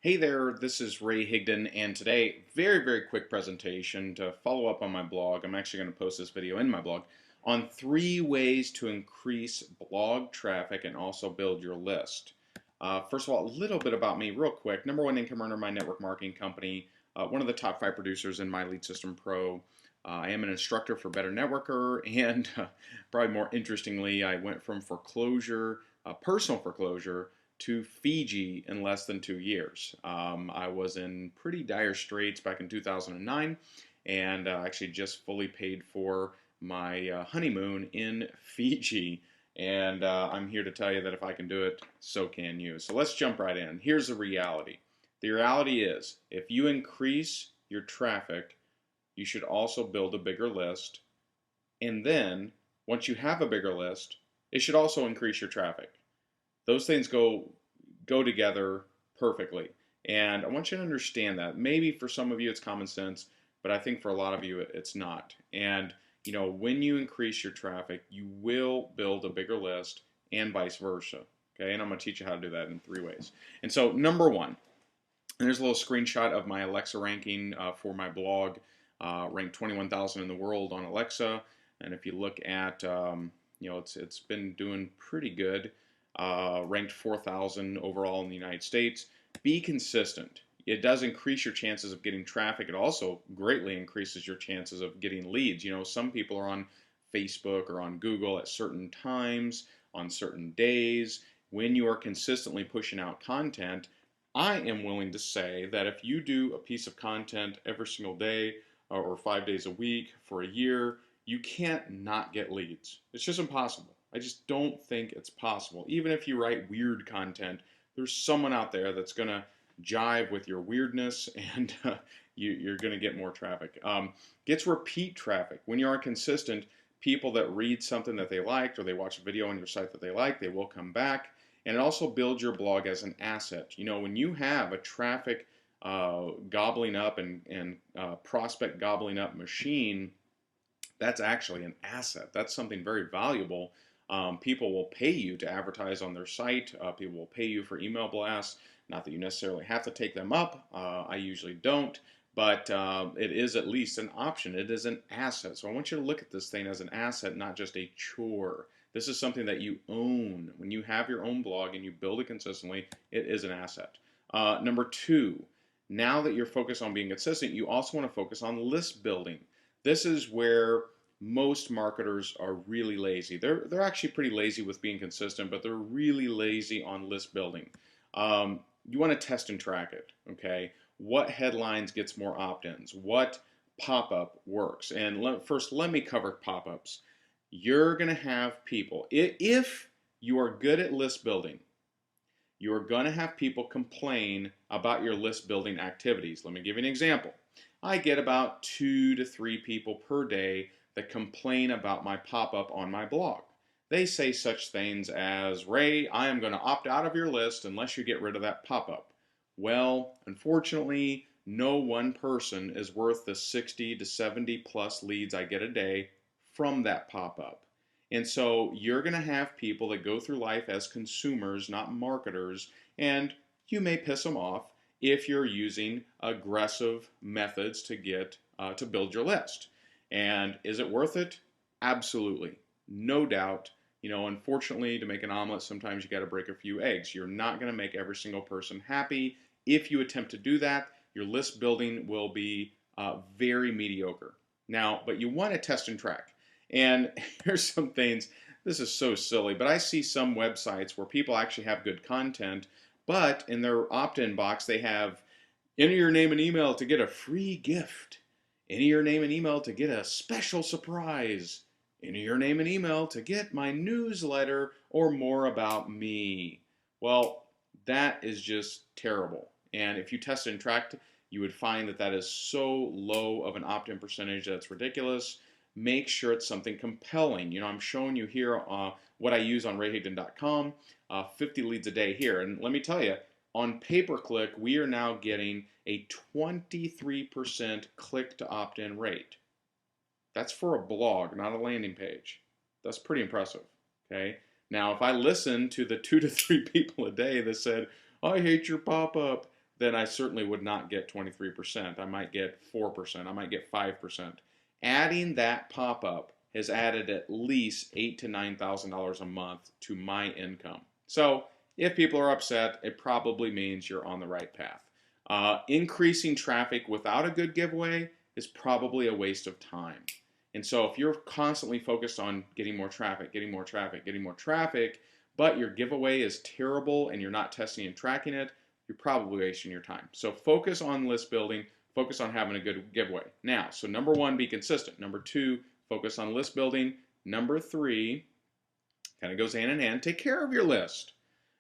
Hey there, this is Ray Higdon, and today, very quick presentation to follow up on my blog. I'm actually going to post this video in my blog on 3 ways to increase blog traffic and also build your list. First of all, a little bit about me, real quick. Number one income earner, my network marketing company, one of the top 5 producers in my Lead System Pro. I am an instructor for Better Networker, and probably more interestingly, I went from foreclosure, personal foreclosure, to Fiji in less than 2 years. I was in pretty dire straits back in 2009 and actually just fully paid for my honeymoon in Fiji. And I'm here to tell you that if I can do it, so can you. So let's jump right in. Here's the reality. The reality is, if you increase your traffic, you should also build a bigger list. And then, once you have a bigger list, it should also increase your traffic. Those things go together perfectly. And I want you to understand that. Maybe for some of you it's common sense, but I think for a lot of you it's not. And when you increase your traffic, you will build a bigger list and vice versa. Okay, and I'm going to teach you how to do that in 3 ways. And so number one, and there's a little screenshot of my Alexa ranking for my blog, ranked 21,000 in the world on Alexa. And if you look at, it's been doing pretty good. Ranked 4,000 overall in the United States. Be consistent. It does increase your chances of getting traffic. It also greatly increases your chances of getting leads. Some people are on Facebook or on Google at certain times, on certain days. When you are consistently pushing out content, I am willing to say that if you do a piece of content every single day or 5 days a week for a year, you can't not get leads. It's just impossible. I just don't think it's possible. Even if you write weird content, there's someone out there that's going to jive with your weirdness, and you're going to get more traffic. Gets repeat traffic. When you are consistent, people that read something that they liked or they watch a video on your site that they like, they will come back. And it also builds your blog as an asset. When you have a traffic gobbling up and prospect gobbling up machine, that's actually an asset. That's something very valuable. People will pay you to advertise on their site. People will pay you for email blasts. Not that you necessarily have to take them up. I usually don't. But it is at least an option. It is an asset. So I want you to look at this thing as an asset, not just a chore. This is something that you own. When you have your own blog and you build it consistently, it is an asset. Number two, now that you're focused on being consistent, you also want to focus on list building. This is where most marketers are really lazy. They're actually pretty lazy with being consistent, but they're really lazy on list building. You want to test and track it, okay? What headlines gets more opt-ins? What pop-up works? And first, let me cover pop-ups. You're going to have people, if you are good at list building, you're going to have people complain about your list building activities. Let me give you an example. I get about 2 to 3 people per day that complain about my pop-up on my blog. They say such things as, Ray, I am going to opt out of your list unless you get rid of that pop-up. Well, unfortunately, no one person is worth the 60 to 70 plus leads I get a day from that pop-up. And so you're going to have people that go through life as consumers, not marketers, and you may piss them off if you're using aggressive methods to build your list. And is it worth it? Absolutely, no doubt. Unfortunately, to make an omelet, sometimes you got to break a few eggs. You're not going to make every single person happy. If you attempt to do that, your list building will be very mediocre. Now, but you want to test and track. And here's some things. This is so silly, but I see some websites where people actually have good content, but in their opt-in box they have enter your name and email to get a free gift. Enter your name and email to get a special surprise. Enter your name and email to get my newsletter or more about me. Well, that is just terrible. And if you test and tracked, you would find that that is so low of an opt-in percentage that's ridiculous. Make sure it's something compelling. I'm showing you here what I use on rayhigdon.com, 50 leads a day here. And let me tell you, on pay-per-click, we are now getting a 23% click to opt-in rate. That's for a blog, not a landing page. That's pretty impressive, okay? Now, if I listen to the 2 to 3 people a day that said, I hate your pop-up, then I certainly would not get 23%. I might get 4%. I might get 5%. Adding that pop-up has added at least $8,000 to $9,000 a month to my income. So if people are upset, it probably means you're on the right path. Increasing traffic without a good giveaway is probably a waste of time. And so if you're constantly focused on getting more traffic, getting more traffic, getting more traffic, but your giveaway is terrible and you're not testing and tracking it, you're probably wasting your time. So focus on list building, focus on having a good giveaway. Now, so number one, be consistent. Number two, focus on list building. Number three, kind of goes hand in hand, take care of your list.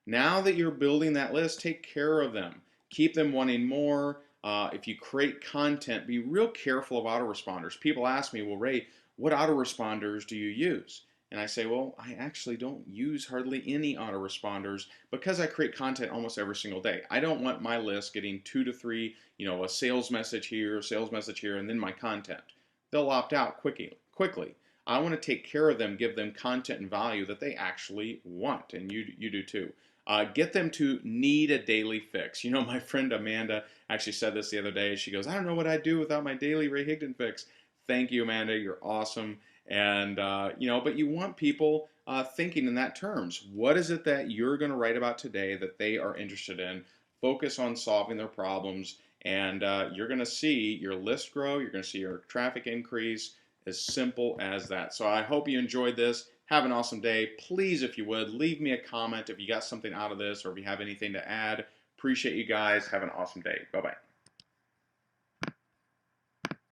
Now that you're building that list, take care of them. Keep them wanting more. If you create content, be real careful of autoresponders. People ask me, well, Ray, what autoresponders do you use? And I say, well, I actually don't use hardly any autoresponders because I create content almost every single day. I don't want my list getting 2 to 3, a sales message here, and then my content. They'll opt out quickly. I want to take care of them, give them content and value that they actually want, and you do too. Get them to need a daily fix. My friend Amanda actually said this the other day. She goes, I don't know what I'd do without my daily Ray Higdon fix. Thank you, Amanda. You're awesome. And, but you want people thinking in that terms. What is it that you're going to write about today that they are interested in? Focus on solving their problems, and you're going to see your list grow. You're going to see your traffic increase. As simple as that. So I hope you enjoyed this. Have an awesome day. Please, if you would, leave me a comment if you got something out of this or if you have anything to add. Appreciate you guys. Have an awesome day. Bye-bye.